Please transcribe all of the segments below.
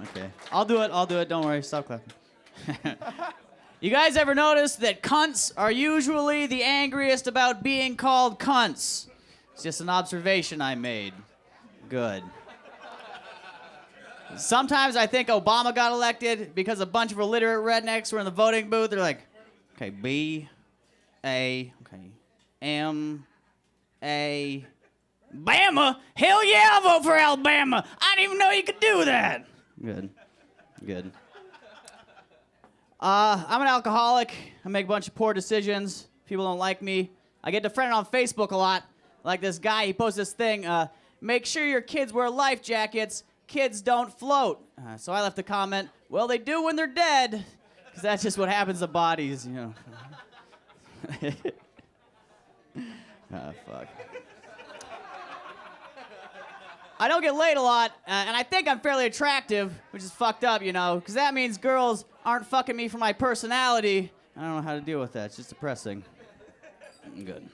Okay. I'll do it. Don't worry. Stop clapping. You guys ever notice that cunts are usually the angriest about being called cunts? It's just an observation I made. Good. Sometimes I think Obama got elected because a bunch of illiterate rednecks were in the voting booth. They're like, okay, B, A, okay, M, A, Bama? Hell yeah, I'll vote for Alabama. I didn't even know you could do that. Good. I'm an alcoholic. I make a bunch of poor decisions. People don't like me. I get defriended on Facebook a lot. Like this guy, he posts this thing, make sure your kids wear life jackets. Kids don't float. So I left a comment, well, they do when they're dead. Because that's just what happens to bodies, you know. Fuck. I don't get laid a lot, and I think I'm fairly attractive, which is fucked up, you know, because that means girls aren't fucking me for my personality. I don't know how to deal with that. It's just depressing. Good.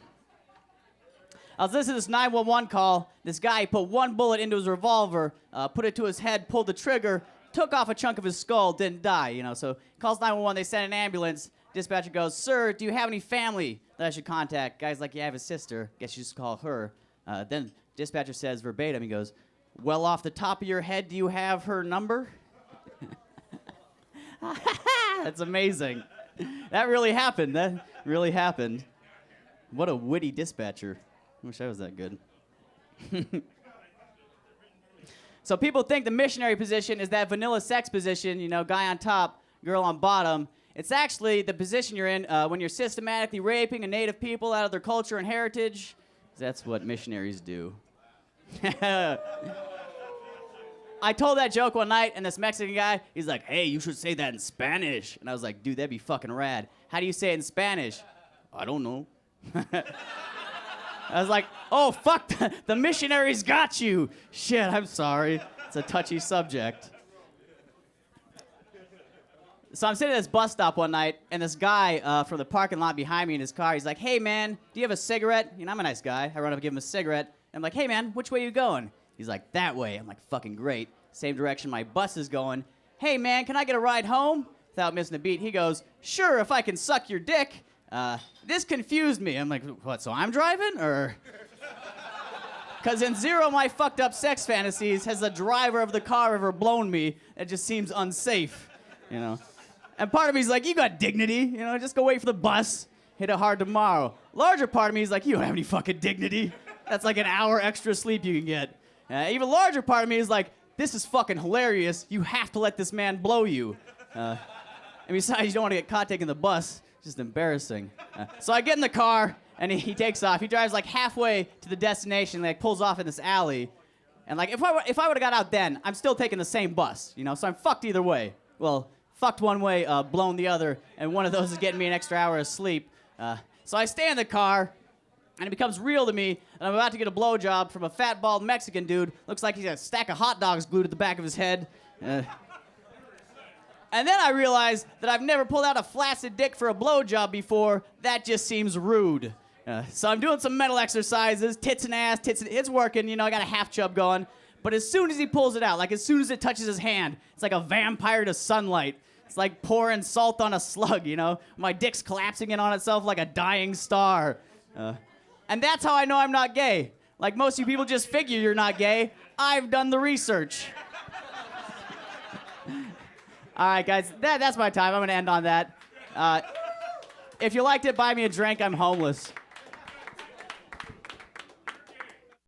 I was listening to this 911 call. This guy put one bullet into his revolver, put it to his head, pulled the trigger, took off a chunk of his skull, didn't die, you know. So calls 911, they send an ambulance. Dispatcher goes, sir, do you have any family that I should contact? Guy's like, yeah, I have a sister. Guess you just call her. Then dispatcher says verbatim, he goes, well, off the top of your head, do you have her number? That's amazing. That really happened. What a witty dispatcher. I wish I was that good. So people think the missionary position is that vanilla sex position, you know, guy on top, girl on bottom. It's actually the position you're in when you're systematically raping a native people out of their culture and heritage. That's what missionaries do. I told that joke one night, and this Mexican guy, he's like, hey, you should say that in Spanish. And I was like, dude, that'd be fucking rad. How do you say it in Spanish? I don't know. I was like, oh, fuck, the missionaries got you. Shit, I'm sorry. It's a touchy subject. So I'm sitting at this bus stop one night, and this guy from the parking lot behind me in his car, he's like, hey, man, do you have a cigarette? You know, I'm a nice guy. I run up and give him a cigarette. And I'm like, hey, man, which way you going? He's like, that way. I'm like, fucking great. Same direction my bus is going. Hey, man, can I get a ride home? Without missing a beat, he goes, sure, if I can suck your dick. This confused me. I'm like, what, so I'm driving, or? Because in zero of my fucked up sex fantasies has the driver of the car ever blown me. It just seems unsafe, you know? And part of me is like, you got dignity, you know, just go wait for the bus, hit it hard tomorrow. Larger part of me is like, you don't have any fucking dignity. That's like an hour extra sleep you can get. Even larger part of me is like, this is fucking hilarious. You have to let this man blow you. And besides, you don't want to get caught taking the bus. It's just embarrassing. So I get in the car, and he takes off. He drives like halfway to the destination, like pulls off in this alley. And like, if I would have got out then, I'm still taking the same bus, you know, so I'm fucked either way. Well, fucked one way, blown the other, and one of those is getting me an extra hour of sleep. So I stay in the car, and it becomes real to me, and I'm about to get a blowjob from a fat, bald Mexican dude. Looks like he's got a stack of hot dogs glued to the back of his head. And then I realize that I've never pulled out a flaccid dick for a blowjob before. That just seems rude. So I'm doing some mental exercises, tits and ass, it's working, you know, I got a half chub going. But as soon as he pulls it out, like as soon as it touches his hand, it's like a vampire to sunlight. It's like pouring salt on a slug, you know? My dick's collapsing in on itself like a dying star. And that's how I know I'm not gay. Like most of you people just figure you're not gay. I've done the research. All right, guys, that's my time. I'm going to end on that. If you liked it, buy me a drink. I'm homeless.